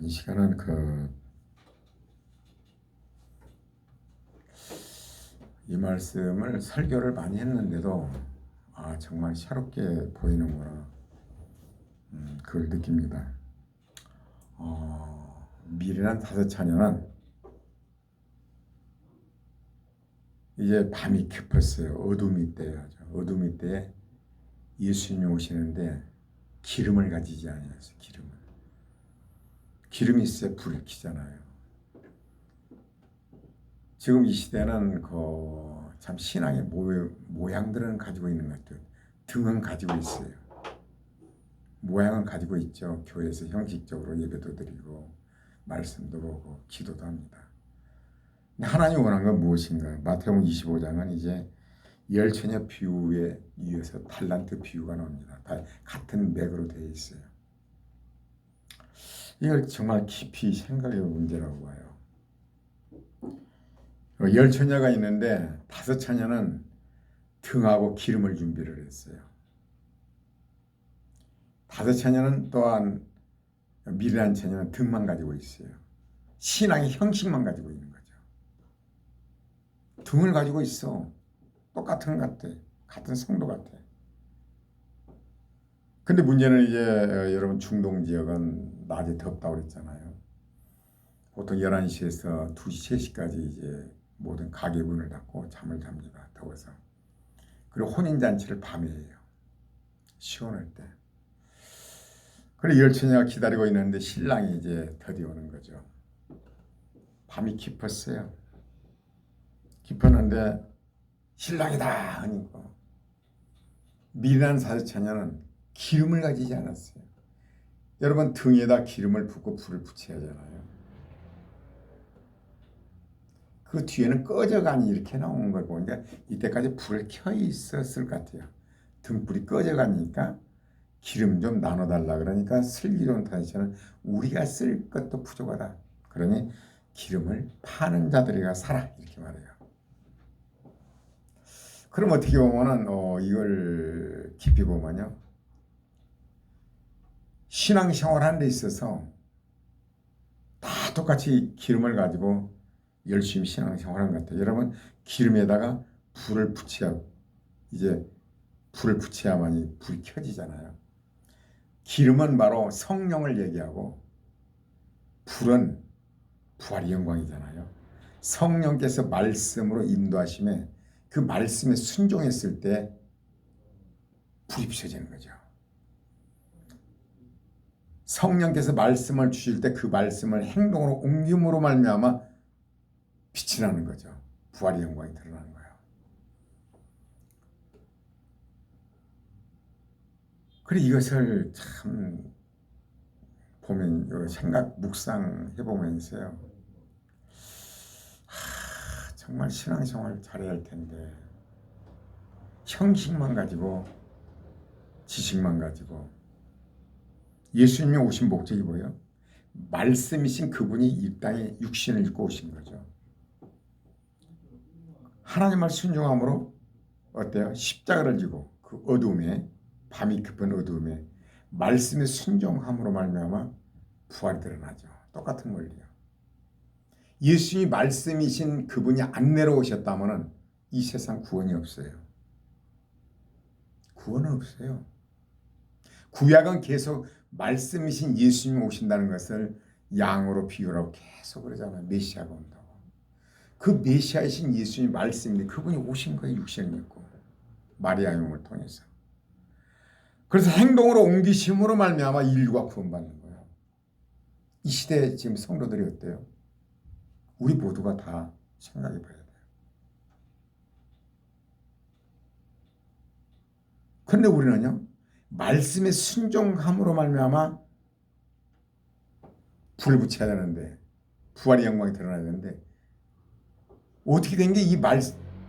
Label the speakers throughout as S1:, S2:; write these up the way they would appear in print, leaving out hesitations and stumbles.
S1: 이 시간은 이 말씀을 설교를 많이 했는데도 정말 새롭게 보이는구나. 그걸 느낍니다. 미련한 다섯 자녀는 이제 밤이 깊었어요. 어둠이 때요. 어둠이 때에 예수님이 오시는데 기름을 가지지 않았어요. 기름이 있어야 불을 켜잖아요. 지금 이 시대는 참 신앙의 모양들은 가지고 있는 것 같아요. 등은 가지고 있어요. 모양은 가지고 있죠. 교회에서 형식적으로 예배도 드리고 말씀도 보고 기도도 합니다. 근데 하나님 원하는 건 무엇인가? 마태복음 25장은 이제 열처녀 비유에 이어서 달란트 비유가 나옵니다. 다 같은 맥으로 되어 있어요. 이걸 정말 깊이 생각해 볼 문제라고 봐요. 열 처녀가 있는데 다섯 처녀는 등하고 기름을 준비를 했어요. 다섯 처녀는 또한 미련한 처녀는 등만 가지고 있어요. 신앙의 형식만 가지고 있는 거죠. 등을 가지고 있어. 똑같은 것 같아. 같은 성도 같아. 근데 문제는 이제 여러분 중동 지역은 낮에 덥다고 그랬잖아요. 보통 11시에서 2시, 3시까지 이제 모든 가게 문을 닫고 잠을 잡니다. 더워서. 그리고 혼인잔치를 밤에 해요. 시원할 때. 그리고 열처녀가 기다리고 있는데 신랑이 이제 드디어 오는 거죠. 밤이 깊었어요. 깊었는데 신랑이다 하니까 미련한 사제처녀는 기름을 가지지 않았어요. 여러분 등에다 기름을 붓고 불을 붙여야 하잖아요. 그 뒤에는 꺼져가니 이렇게 나오는 걸 보니까 이때까지 불을 켜 있었을 것 같아요. 등불이 꺼져가니까 기름 좀 나눠달라 그러니까 슬기로운 사제처녀는 우리가 쓸 것도 부족하다. 그러니 기름을 파는 자들이가 사라 이렇게 말해요. 그럼 어떻게 보면은 이걸 깊이 보면요. 신앙생활하는 데 있어서 다 똑같이 기름을 가지고 열심히 신앙생활하는 것 같아요. 여러분 기름에다가 불을 붙여야만이 불이 켜지잖아요. 기름은 바로 성령을 얘기하고 불은 부활의 영광이잖아요. 성령께서 말씀으로 인도하심에 그 말씀에 순종했을 때 불이 비춰지는 거죠. 성령께서 말씀을 주실 때 그 말씀을 행동으로 옮김으로 말미암아 빛이 나는 거죠. 부활의 영광이 드러나는 거예요. 그리고 이것을 참 보면 생각 묵상해 보면서요. 정말 신앙생활 잘해야 할 텐데 형식만 가지고 지식만 가지고 예수님이 오신 목적이 뭐예요? 말씀이신 그분이 이 땅에 육신을 입고 오신 거죠. 하나님 말 순종함으로 어때요? 십자가를 지고 그 어둠에 밤이 깊은 어둠에 말씀에 순종함으로 말미암아 부활이 드러나죠. 똑같은 원리요. 예수님이 말씀이신 그분이 안 내려오셨다면은 이 세상 구원이 없어요. 구원은 없어요. 구약은 계속 말씀이신 예수님이 오신다는 것을 양으로 비유라고 계속 그러잖아요. 메시아가 온다고. 그 메시아이신 예수님이 말씀인데 그분이 오신 거예요. 육신을 입고. 마리아의 몸을 통해서. 그래서 행동으로 옮기심으로 말미암아 인류가 구원받는 거예요. 이 시대에 지금 성도들이 어때요? 우리 모두가 다 생각해 봐야 돼요. 그런데 우리는요. 말씀에 순종함으로 말미암아 불을 붙여야 되는데 부활의 영광이 드러나야 되는데 어떻게 된 게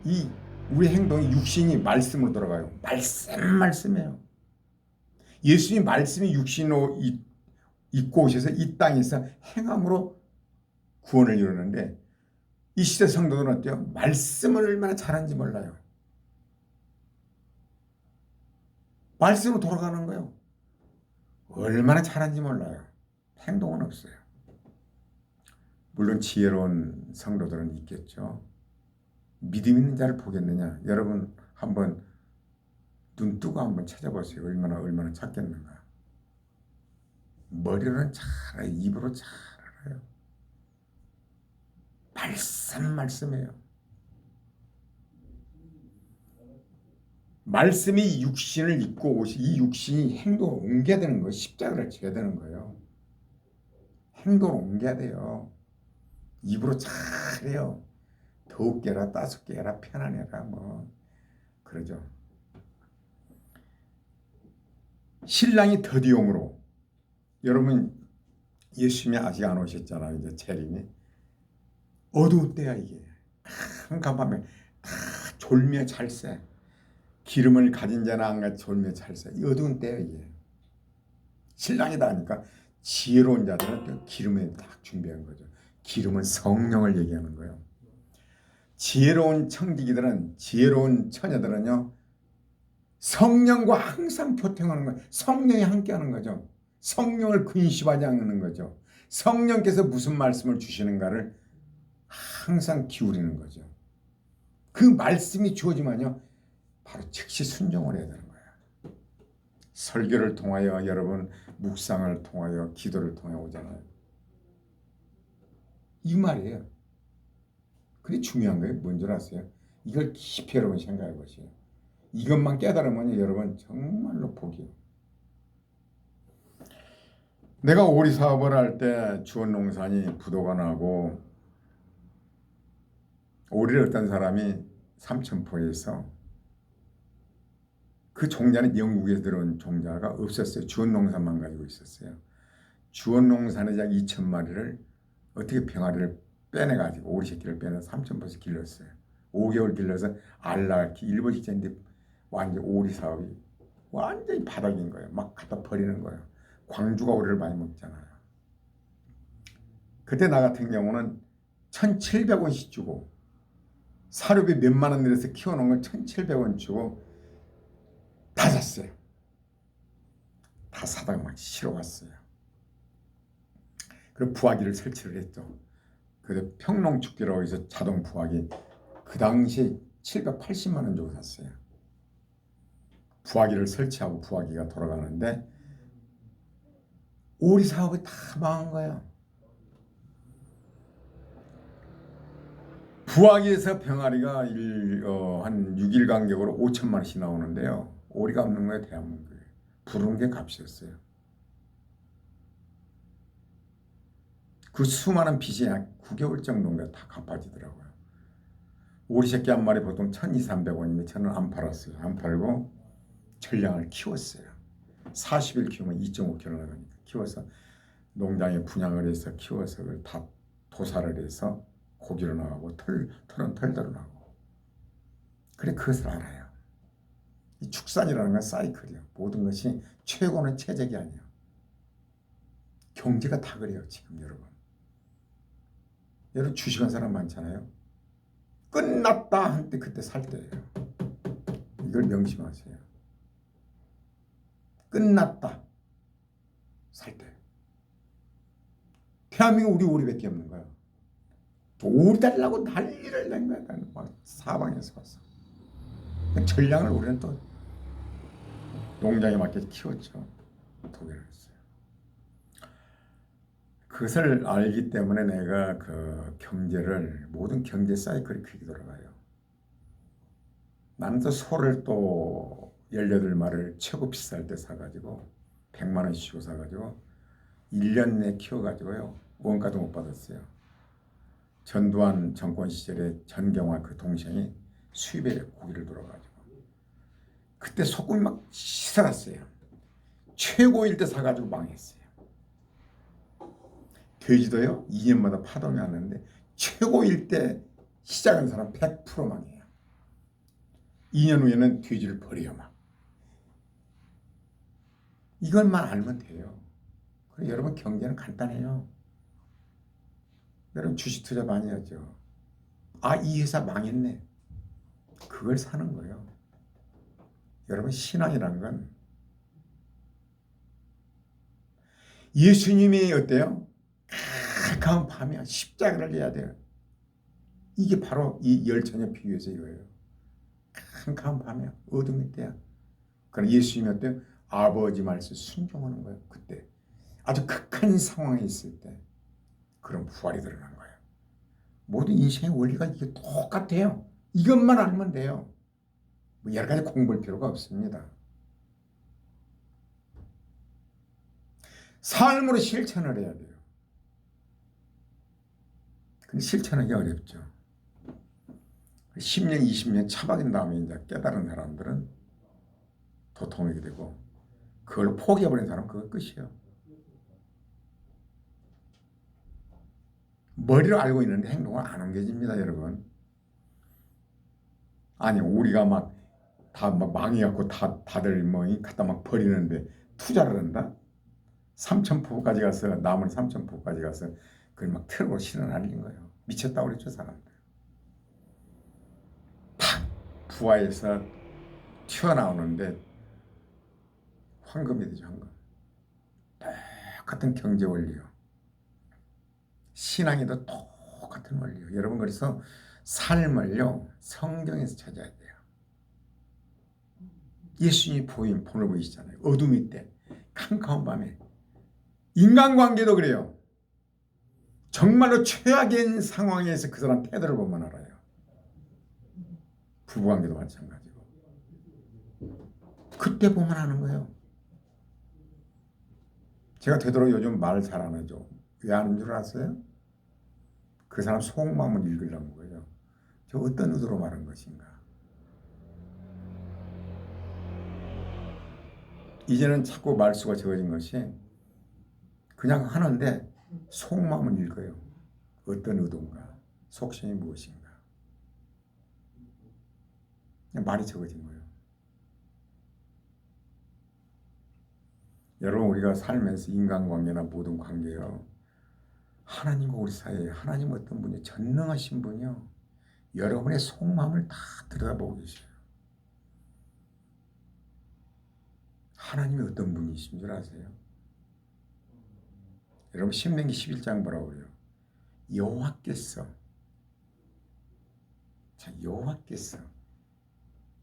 S1: 이 우리 행동이 육신이 말씀으로 돌아가요. 말씀이에요. 예수님 말씀이 육신으로 입고 오셔서 이 땅에서 행함으로 구원을 이루는데 이 시대 성도들은 어때요? 말씀을 얼마나 잘하는지 몰라요. 말씀으로 돌아가는 거예요. 얼마나 잘하는지 몰라요. 행동은 없어요. 물론 지혜로운 성도들은 있겠죠. 믿음 있는 자를 보겠느냐? 여러분 한번 눈 뜨고 한번 찾아보세요. 얼마나 찾겠는가. 머리로는 잘 알아요. 입으로 잘 알아요. 말씀이에요. 말씀이 육신을 입고 오시, 이 육신이 행동을 옮겨야 되는 거예요. 십자가를 져야 되는 거예요. 행동을 옮겨야 돼요. 입으로 잘해요. 더욱 깨라, 따숩게 해라, 편안해라, 뭐 그러죠. 신랑이 더디용으로, 여러분 예수님이 아직 안 오셨잖아요. 이제 재림이 어두운 때야. 이게 한간밤에 다 졸며 찰새, 기름을 가진 자나 안 가진 졸며 찰새. 어두운 때야 이게. 신랑이다 하니까 지혜로운 자들은 또 기름에 딱 준비한 거죠. 기름은 성령을 얘기하는 거예요. 지혜로운 청지기들은, 지혜로운 처녀들은요, 성령과 항상 교통하는 거예요. 성령이 함께하는 거죠. 성령을 근심하지 않는 거죠. 성령께서 무슨 말씀을 주시는가를 항상 기울이는 거죠. 그 말씀이 주어지면요, 바로 즉시 순종을 해야 되는 거예요. 설교를 통하여, 여러분 묵상을 통하여, 기도를 통해 오잖아요. 이 말이에요. 그게 중요한 거예요. 뭔지 아세요? 이걸 깊이 여러분 생각해 보세요. 이것만 깨달으면 여러분 정말로 복이에요. 내가 오리 사업을 할 때 주원농산이 부도가 나고 오리를 어떤 사람이 삼천포에서, 그 종자는 영국에서 들어온 종자가 없었어요. 주원농산만 가지고 있었어요. 주원농산의 약 2,000마리를 어떻게 병아리를 빼내가지고 오리 새끼를 빼내서 3,000포에서 길렀어요. 5개월 길러서 알 낳기 1번씩 잤는데 완전 오리 사업이 완전히 바닥인 거예요. 막 갖다 버리는 거예요. 광주가 오리를 많이 먹잖아요. 그때 나 같은 경우는 1,700원씩 주고, 사료비 몇만 원 내려서 키워놓은 걸 1,700원 주고 다 샀어요. 다 사다가 막 실어 왔어요. 그리고 부화기를 설치를 했죠. 그래서 평농축기라고 해서 자동 부화기, 그 당시 780만 원 주고 샀어요. 부화기를 설치하고 부화기가 돌아가는데 오리 사업이 다 망한 거예요. 부화기에서 병아리가 한 6일 간격으로 5천만 원씩 나오는데요. 오리가 없는 거예요. 대한민국에. 부르는 게 값이었어요. 그 수많은 빚이 약 9개월 정도인가 다 갚아지더라고요. 오리 새끼 한 마리 보통 1,200~300원이면 저는 안 팔았어요. 안 팔고 전량을 키웠어요. 40일 키우면 2.5kg 나가니까 키워서 농장에 분양을 해서 키워서 그걸 다 도살을 해서 고기로 나가고 털은 털대로 나가고. 그래, 그것을 알아요. 이 축산이라는 건 사이클이에요. 모든 것이 최고는 최적이 아니에요. 경제가 다 그래요. 지금 여러분 주식한 사람 많잖아요. 끝났다 할 때 그때 살 때예요. 이걸 명심하세요. 끝났다 살 때. 대한민국 우리 오리밖에 없는 거야. 오리 달라고 난리를 낸 거야. 막 사방에서 왔어. 전량을 우리는 또 농장에 맞게 키웠죠. 독일을 했어요. 그것을 알기 때문에 내가 그 경제를, 모든 경제 사이클이 그렇게 돌아가요. 나는 또 소를 또 18마리를 최고 비쌀 때 사가지고 100만 원씩 주고 사가지고 1년 내 키워가지고요. 원가도 못 받았어요. 전두환 정권 시절에 전경화 그 동생이 수입에 고기를 들어가지고 그때 소금이 막 시살았어요. 최고일 때 사가지고 망했어요. 돼지도요 2년마다 파동이 왔는데 최고일 때 시작한 사람 100% 망해요. 2년 후에는 돼지를 버려요. 막 이것만 알면 돼요. 그리고 여러분 경제는 간단해요. 여러분 주식 투자 많이 하죠. 아, 이 회사 망했네. 그걸 사는 거예요. 여러분 신앙이란 건 예수님이 어때요? 캄캄한 밤에 십자가를 져야 돼요. 이게 바로 이 열처녀 비유에서 이거예요. 캄캄한 밤에 어둠일 때야. 그럼 예수님이 어때요? 아버지 말씀 순종하는 거예요. 그때 아주 극한 상황에 있을 때 그런 부활이 드러난 거예요. 모든 인생의 원리가 이게 똑같아요. 이것만 알면 돼요. 뭐 여러 가지 공부할 필요가 없습니다. 삶으로 실천을 해야 돼요. 근데 실천하기 어렵죠. 10년, 20년 차박인 다음에 이제 깨달은 사람들은 도통하게 되고 그걸 포기해버린 사람은 그거 끝이에요. 머리로 알고 있는데 행동을 안 옮겨집니다, 여러분. 아니, 우리가 막 다 막 망해갖고 다들 뭐 갖다 막 버리는데 투자를 한다? 삼천포까지 가서, 남은 삼천포까지 가서 그걸 막 트럭으로 실어 날린 거예요. 미쳤다고 그랬죠, 사람들. 탁! 부하에서 튀어나오는데 황금이 되죠, 황금. 똑같은 경제 원리요. 신앙에도 똑같은 원리요. 여러분, 그래서 삶을요, 성경에서 찾아야 돼요. 예수님이 본을 보이시잖아요. 어둠일 때, 캄캄한 밤에. 인간관계도 그래요. 정말로 최악인 상황에서 그 사람 태도를 보면 알아요. 부부관계도 마찬가지고. 그때 보면 아는 거예요. 제가 되도록 요즘 말 잘 안 하죠. 왜 하는 줄 아세요? 그 사람 속마음을 읽으려는 거예요. 저 어떤 의도로 말한 것인가. 이제는 자꾸 말수가 적어진 것이 그냥 하는데 속마음을 읽어요. 어떤 의도인가, 속심이 무엇인가. 그냥 말이 적어진 거예요. 여러분, 우리가 살면서 인간관계나 모든 관계요, 하나님과 우리 사이에 하나님 어떤 분이 전능하신 분이요, 여러분의 속마음을 다 들여다보고 계셔요. 하나님이 어떤 분이신 줄 아세요? 여러분, 신명기 11장 뭐라고 그래요? 여호와께서, 자, 여호와께서,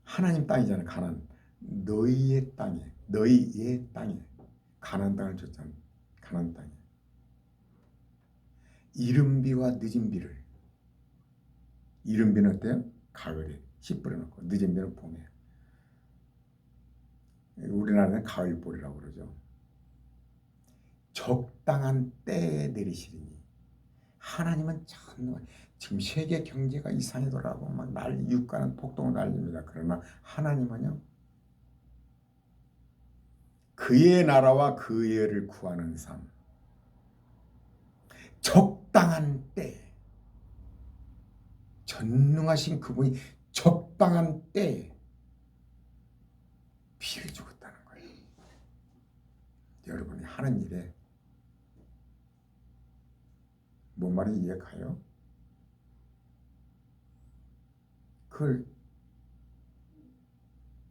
S1: 하나님 땅이잖아요. 가나안. 너희의 땅에, 너희의 땅에 가나안 땅을 줬잖아요. 가나안 땅에 이른 비와 늦은 비를, 이른 비는 어때요? 가을에 씨 뿌려놓고, 늦은 비는 봄에. 우리나라는 가을보리라고 그러죠. 적당한 때에 내리시리니. 하나님은 참, 지금 세계 경제가 이상하더라고 막 유가는 폭동을 날립니다. 그러나 하나님은요, 그의 나라와 그의 의를 구하는 삶, 적당한 때, 전능하신 그분이 적당한 때에 비를 주었다는 거예요. 여러분이 하는 일에 뭔 말인지 이해가요? 그걸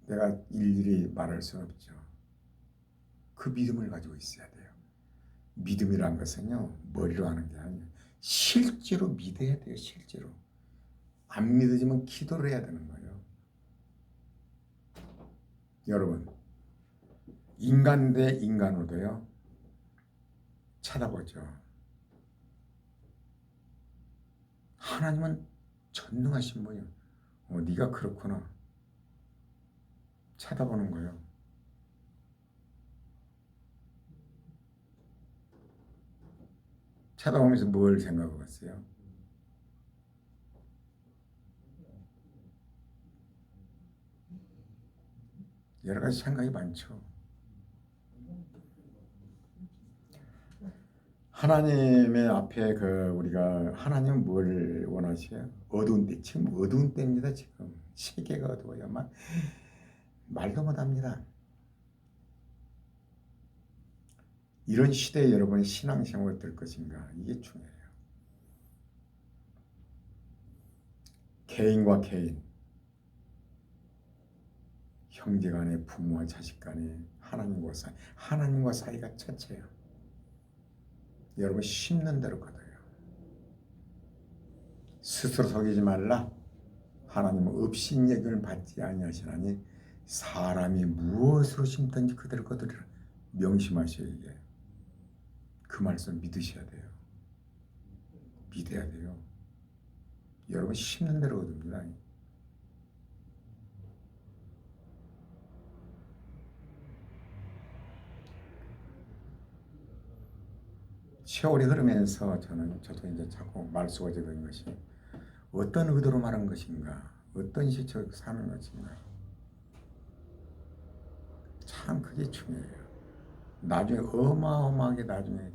S1: 내가 일일이 말할 수는 없죠. 그 믿음을 가지고 있어야 돼요. 믿음이란 것은요, 머리로 하는 게 아니에요. 실제로 믿어야 돼요. 실제로. 안 믿어지면 기도를 해야 되는 거예요. 여러분, 인간 대 인간으로도요, 찾아보죠. 하나님은 전능하신 분이에요. 네가 그렇구나. 찾아보는 거예요. 찾아보면서 뭘 생각해봤어요? 여러 가지 생각이 많죠. 하나님의 앞에 우리가 하나님 뭘 원하세요? 어두운 때, 지금 어두운 때입니다. 지금 세계가 어두워요. 막 말도 못합니다. 이런 시대에 여러분의 신앙생활이 어떨 것인가, 이게 중요해요. 개인과 개인, 형제간에, 부모와 자식간에, 하나님과 사이가 첫째예요. 여러분 심는 대로 거둬요. 스스로 속이지 말라. 하나님은 없인 얘기를 받지 아니하시나니 사람이 무엇으로 심든지 그대로 거두리라. 명심하셔야 이게. 그 말씀 믿으셔야 돼요. 믿어야 돼요. 여러분 심는 대로 얻습니다. 세월이 흐르면서 저도 이제 자꾸 말소가 된 것이 어떤 의도로 말한 것인가, 어떤 시초로 사는 것인가. 참 그게 중요해요. 나중에 어마어마하게 나중에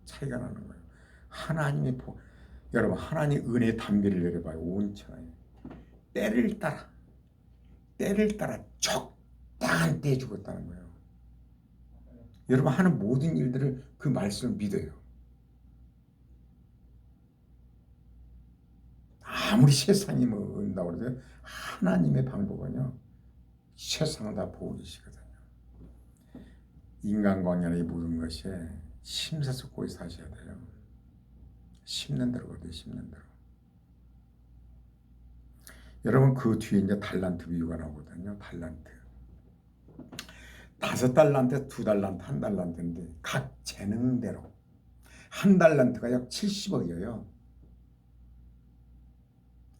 S1: 차이가 나는 거예요. 여러분 하나님 은혜의 담비를 내려봐요. 온천에 때를 따라 적당한 때에 죽었다는 거예요. 여러분 하는 모든 일들을 그 말씀을 믿어요. 아무리 세상이 뭐 온다고 그래도 하나님의 방법은요 세상을 다 보고 계시거든요. 인간관계의 모든 것에 심사숙고히 사셔야 돼요. 심는 대로 거둬요. 심는 대로. 여러분 그 뒤에 이제 달란트 비유가 나오거든요. 달란트. 5달란트, 2달란트, 1달란트인데 각 재능대로 1달란트가 약 70억이에요.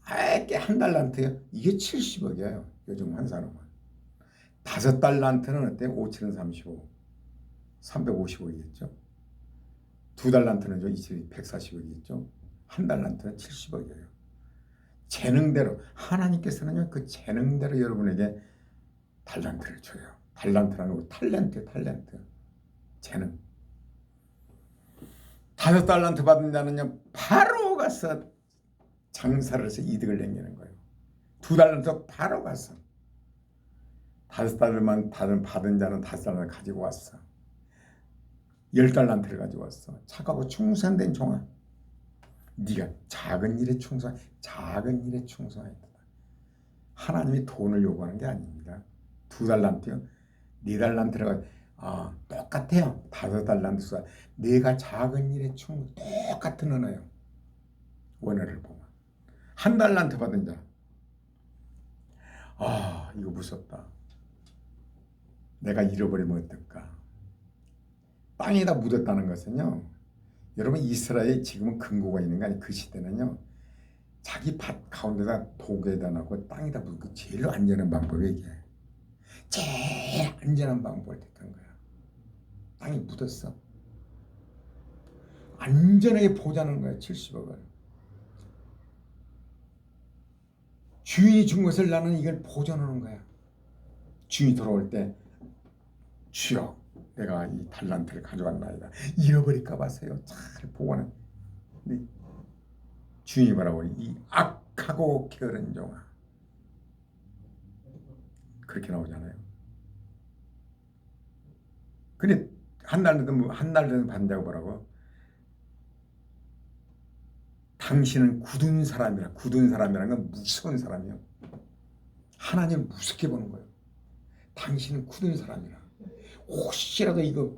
S1: 아게 1달란트요? 이게 70억이에요. 요즘 한 사람은. 5달란트는 어때? 5, 7은 35. 350억이겠죠. 2달란트는 140억이겠죠. 1달란트는 70억이에요. 재능대로 하나님께서는요 그 재능대로 여러분에게 달란트를 줘요. 달란트라는 거 탤런트 재능. 5달란트 받은 자는요 바로 가서 장사를 해서 이득을 남기는 거예요. 2달란트 바로 가서 5달만 받은 자는 5달란트 가지고 왔어. 10달란트를 가지고 왔어. 착하고 충성된 종아, 네가 작은 일에 충성해야 된다. 하나님이 돈을 요구하는 게 아닙니다. 2달란트요. 4달란트가 똑같아요. 5달란트. 내가 작은 일에 똑같은 언어예요. 원어를 보면 1달란트 받은 자. 이거 무섭다. 내가 잃어버리면 어떨까? 땅에다 묻었다는 것은요. 여러분 이스라엘 지금은 금고가 있는 게 아니고 그 시대는요. 자기 밭 가운데다 독에다 넣고 땅에다 묻고 제일 안전한 방법이 이게. 제일 안전한 방법을 택한 거야. 땅에 묻었어. 안전하게 보자는 거야. 70억을. 주인이 준 것을 나는 이걸 보존하는 거야. 주인이 돌아올 때 주여 내가 이 달란트를 가져갔나이다. 잃어버릴까 봐서요. 잘 보관해. 주인이 뭐라고 이 악하고 게으른 종아. 그렇게 나오잖아요. 근데 한 달은 반대하고 뭐라고? 당신은 굳은 사람이라. 굳은 사람이라는 건 무서운 사람이요. 하나님을 무섭게 보는 거예요. 당신은 굳은 사람이라. 혹시라도 이거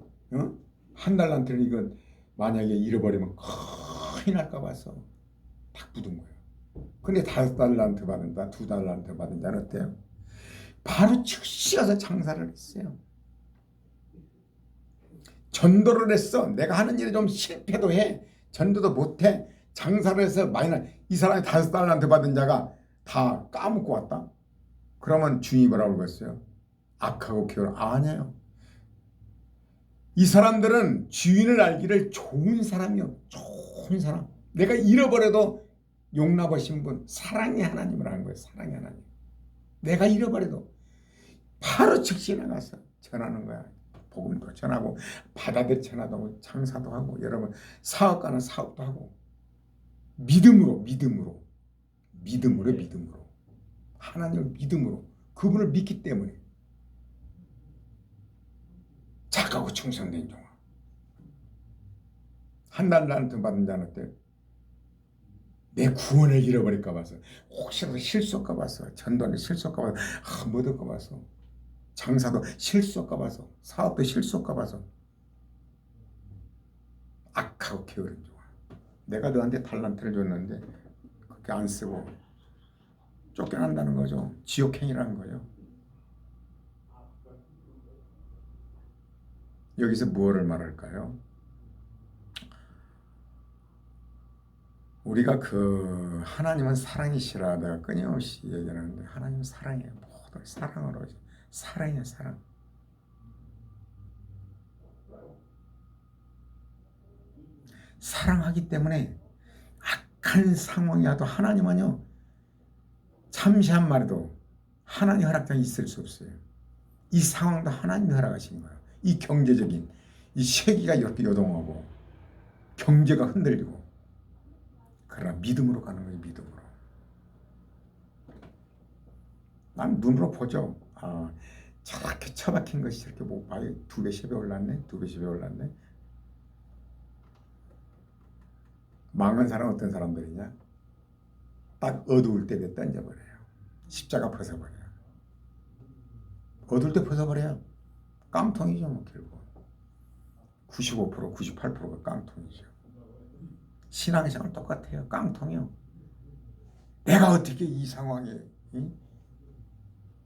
S1: 한 달란트를 이거 만약에 잃어버리면 큰일 날까 봐서 딱 묻은 거예요. 근데 5달란트 받은 자, 2달란트 받은 자는 어때요? 바로 즉시 가서 장사를 했어요. 전도를 했어. 내가 하는 일에 좀 실패도 해. 전도도 못해. 장사를 해서 이 사람이 5달란트 받은 자가 다 까먹고 왔다. 그러면 주인이 뭐라고 그랬어요? 악하고 게으른 아니에요. 이 사람들은 주인을 알기를 좋은 사람이요. 좋은 사람. 내가 잃어버려도 용납하신 분. 사랑의 하나님을 아는 거예요. 사랑의 하나님. 내가 잃어버려도 바로 즉시 나가서 전하는 거야. 복음도 전하고 바다들 전하고 장사도 하고 여러분 사업가는 사업도 하고 믿음으로 하나님을 믿음으로 그분을 믿기 때문에 착하고 충성된 종아. 1달란트 받은 자는 어때? 내 구원을 잃어버릴까 봐서 혹시라도 실수할까 봐서 전도를 실수할까 봐서 못 할까 봐서 장사도 실수할까 봐서 사업도 실수할까 봐서 악하고 게으른 종아. 내가 너한테 달란트를 줬는데 그렇게 안 쓰고 쫓겨난다는 거죠. 지옥행이라는 거예요. 여기서 무엇을 말할까요? 우리가 그 하나님은 사랑이시라 내가 끊임없이 얘기하는데 하나님은 사랑이에요. 모든 사랑으로 사랑이에요. 사랑. 사랑하기 때문에 악한 상황이라도 하나님은요 잠시 한 말에도 하나님 허락장이 있을 수 없어요. 이 상황도 하나님이 허락하신 거예요. 이 경제적인 이 세계가 이렇게 요동하고 경제가 흔들리고 그러나 믿음으로 가는 거예요. 믿음으로. 난 눈으로 보죠. 아, 저렇게 처박힌 것이 저렇게 못 봐요. 2배, 10배 올랐네. 2배, 10배 올랐네. 망한 사람은 어떤 사람들이냐? 딱 어두울 때 던져버려요. 십자가 벗어버려요. 어두울 때 벗어버려요. 깡통이죠. 뭐 결국 95%, 98%가 깡통이죠. 신앙생활 똑같아요. 깡통이요. 내가 어떻게 이 상황에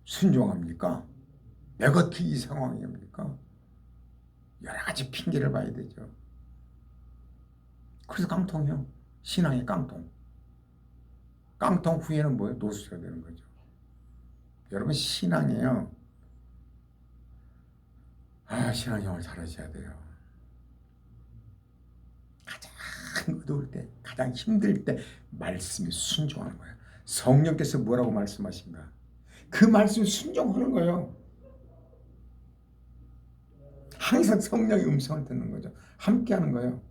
S1: 순종합니까? 내가 어떻게 이 상황입니까? 여러 가지 핑계를 봐야 되죠. 그래서 깡통이요. 신앙의 깡통. 깡통 후에는 뭐예요? 노수가 되는 거죠. 여러분 신앙이요. 신앙생활 잘하셔야 돼요. 가장 어두울 때, 가장 힘들 때 말씀에 순종하는 거예요. 성령께서 뭐라고 말씀하신가? 그 말씀에 순종하는 거예요. 항상 성령의 음성을 듣는 거죠. 함께하는 거예요.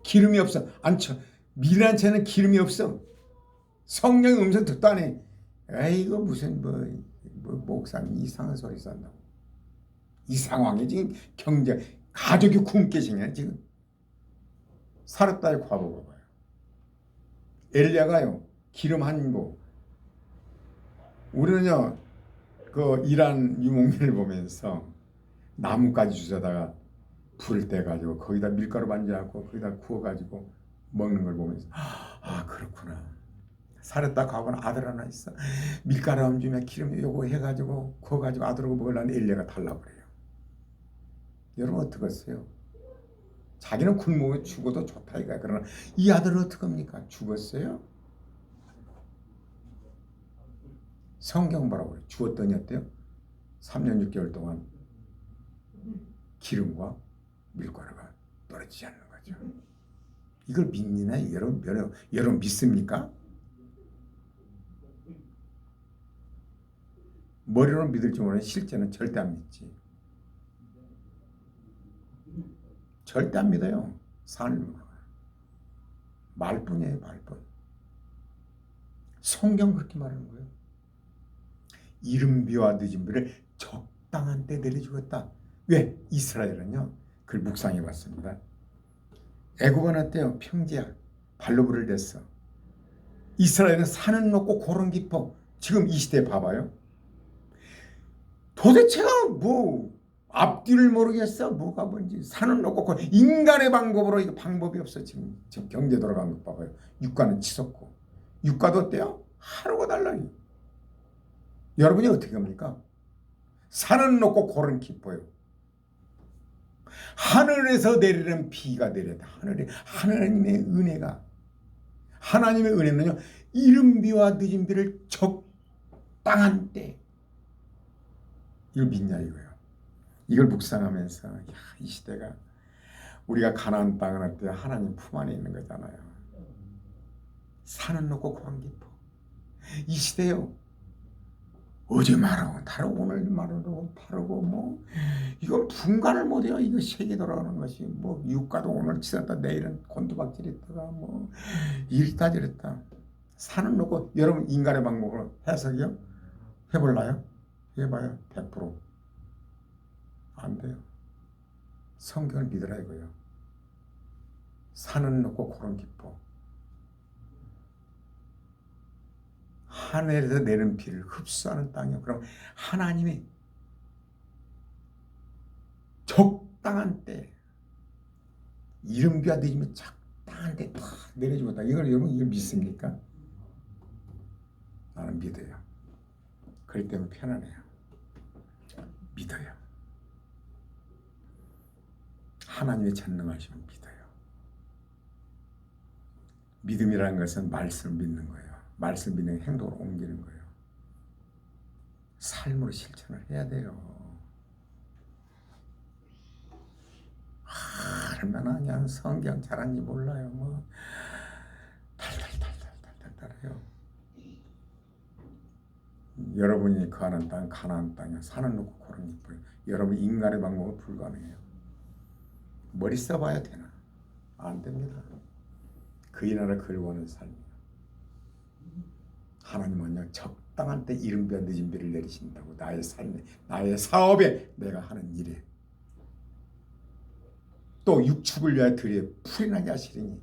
S1: 기름이 없어. 미련한 채는 기름이 없어. 성령의 음성 듣도 안 해. 이거 무슨 목사님 이상한 소리 쓴다고. 이 상황에 지금 경제, 가족이 굶게 생겨 지금. 사렙다의 과부 봐봐요. 엘리야가요 기름 한 고. 우리는요 그 이란 유목민을 보면서 나뭇가지 주워다가 불을 떼가지고 거기다 밀가루 반죽하고 거기다 구워가지고 먹는 걸 보면서 그렇구나. 사렙다 과부는 아들 하나 있어. 밀가루 안 주면 기름 요거 해가지고 구워가지고 아들하고 먹으려는 엘리야가 달라버려요. 여러분 어떡하세요? 자기는 굶어 죽어도 좋다 이거야. 그러나 이 아들은 어떡합니까? 죽었어요? 성경 뭐라고 그래요? 죽었더니 어때요? 3년 6개월 동안 기름과 밀가루가 떨어지지 않는 거죠. 이걸 믿느냐? 여러분 믿습니까? 머리로 믿을지 모르는 실제는 절대 안 믿지. 절대 안 믿어요. 말뿐이에요. 말뿐. 성경 그렇게 말하는 거예요. 이른 비와 늦은 비를 적당한 때 내려주겠다. 왜? 이스라엘은요. 그걸 묵상해 봤습니다. 애굽은 어때요? 평지야. 발로 불을 댔어. 이스라엘은 산은 높고 고른 깊어. 지금 이 시대 봐봐요. 도대체가 뭐 앞뒤를 모르겠어. 뭐가 뭔지. 산은 높고 인간의 방법으로 이거 방법이 없어. 지금 경제 돌아간 것 봐봐요. 유가는 치솟고. 유가도 어때요? 하루가 달라요. 여러분이 어떻게 합니까? 산은 높고 고른 깊어요. 하늘에서 내리는 비가 내려다. 하나님의 은혜가. 하나님의 은혜는요. 이른 비와 늦은 비를 적당한 때. 이걸 믿냐 이거예요. 이걸 묵상하면서 이 시대가 우리가 가나안 땅을 할 때 하나님 품 안에 있는 거잖아요. 산은 높고 고랑 깊어. 이 시대요. 어제 말하고 다르고 오늘 말하고 다르고 뭐 이건 분간을 못해요. 이거 세계 돌아가는 것이 뭐 유가도 오늘 치렀다 내일은 곤두박질했다가 뭐 이랬다 저랬다. 산은 높고 여러분 인간의 방법으로 해석이요? 해볼라요? 해봐요. 100%안 돼요. 성경을 믿으라 이거요. 산은 높고 고른 깊어. 하늘에서 내는 비를 흡수하는 땅이요. 그럼 하나님이 적당한 때 이른 비와 늦으면 적당한 나한테 다 내려주겠다. 이걸 여러분 이걸 믿습니까? 나는 믿어요. 그렇기 때문에 편안해요. 믿어요. 하나님의 전능하심을 믿어요. 믿음이라는 것은 말씀을 믿는 거예요. 말씀을 믿는 행동으로 옮기는 거예요. 삶으로 실천을 해야 돼요. 얼마나 그냥 성경 잘하는지 몰라요. 뭐 달달달달달달달해요. 여러분이 거하는 땅 가나안 땅이야. 산을 놓고 고른 잎을. 여러분 인간의 방법은 불가능해요. 머리 써봐야 되나? 안 됩니다. 그의 나라를 걸어오는 삶이에요. 하나님은요 적당한 때 이른 비와 늦은 비를 내리신다고. 나의 삶에, 나의 사업에, 내가 하는 일에 또 육축을 위하여 들에 풀이 나게 하시리니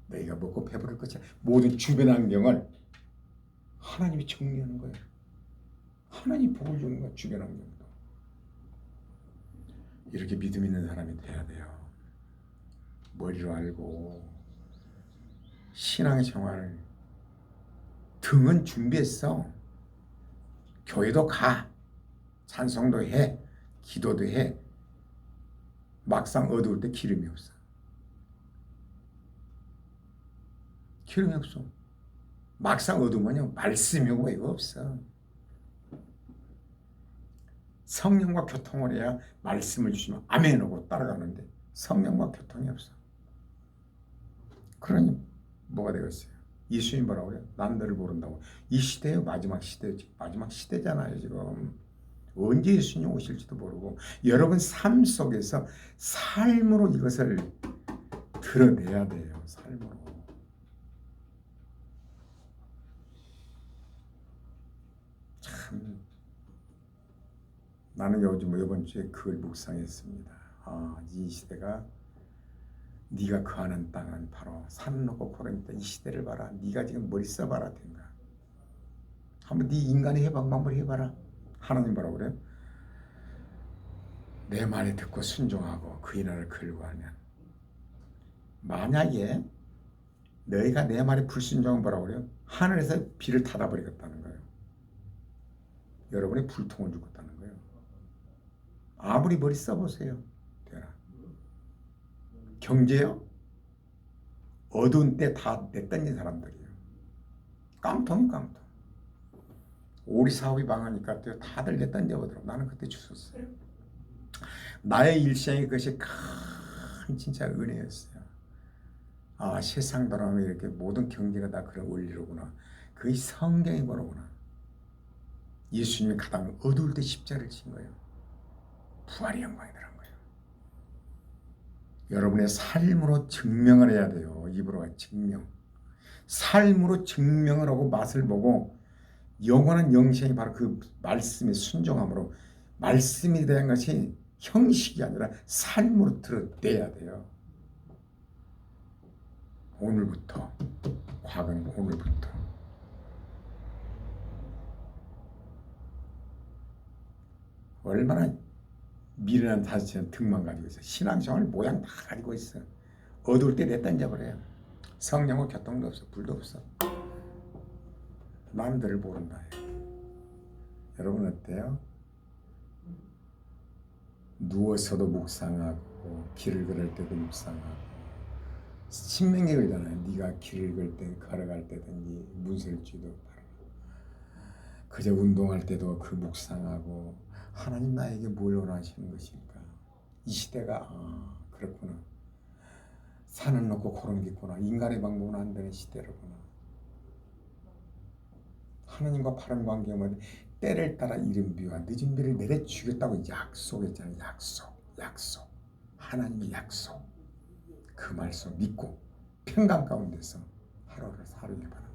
S1: 너희가 먹고 배부를 것이야. 모든 주변 환경을 하나님이 정리하는 거예요. 하나님이 복을 주는 거야. 주변 환경도. 이렇게 믿음 있는 사람이 돼야 돼요. 머리로 알고 신앙의 생활을 등은 준비했어. 교회도 가. 찬송도 해. 기도도 해. 막상 어두울 때 기름이 없어. 기름이 없어. 막상 어두우면요 말씀이 오고 이거 없어. 성령과 교통을 해야 말씀을 주시면 아멘 하고 따라가는데 성령과 교통이 없어. 그러니 뭐가 되겠어요? 예수님 뭐라고 그래요? 난 너를 모른다고. 이 시대의 마지막 시대잖아요 지금. 언제 예수님 오실지도 모르고 여러분 삶 속에서 삶으로 이것을 드러내야 돼요. 삶으로. 참 나는 요즘 이번 주에 그걸 묵상했습니다. 이 시대가 네가 거하는 땅은 바로 산 놓고 고른 땅. 이 시대를 봐라. 네가 지금 머리 써봐라 된가. 한번 네 인간의 해방 방법을 해봐라. 하나님 뭐라고 그래요? 내 말에 듣고 순종하고 그의 나라를 걸어가면 만약에 너희가 내 말에 불순종하면 뭐라고 그래요? 하늘에서 비를 닫아버리겠다는 거예요. 여러분의 불통을 주겠다는 거예요. 아무리 머리 써보세요. 되나? 경제요? 어두운 때 다 내던진 사람들이에요. 깡통. 오리 사업이 망하니까 다들 내던져보더라고. 나는 그때 주웠어요. 나의 일생에 그것이 큰 진짜 은혜였어요. 세상 돌아가면 이렇게 모든 경제가 다 그런 원리로구나. 그게 성경이 뭐로구나. 예수님이 가장 어두울 때 십자가를 진 거예요. 부활의 영광이더란 거예요. 여러분의 삶으로 증명을 해야 돼요. 입으로 증명. 삶으로 증명을 하고 맛을 보고 영원한 영생이 바로 그 말씀에 순종함으로 말씀에 대한 것이 형식이 아니라 삶으로 드러내야 돼요. 오늘부터 과거는 오늘부터 얼마나 미련한 자세한 등만 가지고 있어. 신앙생활 모양 다 가지고 있어. 어두울 때 내던져버려요. 성령과 교통도 없어. 불도 없어. 남들을 모른다. 여러분 어때요? 누워서도 묵상하고 길을 걸을 때도 묵상하고 신명기 그러잖아요. 네가 길을 걸 때 걸어갈 때든지 문설주도 그저 운동할 때도 그 묵상하고 하나님 나에게 뭘 원하시는 것일까? 이 시대가 그렇구나. 산을 놓고 고른 게 있구나. 인간의 방법은 안 되는 시대로구나. 하나님과 바른 관계면 때를 따라 이른 비와 늦은 비를 내려주겠다고 약속했잖아요. 약속. 하나님의 약속. 그 말씀 믿고 평강 가운데서 하루를 살기를 바랍니다.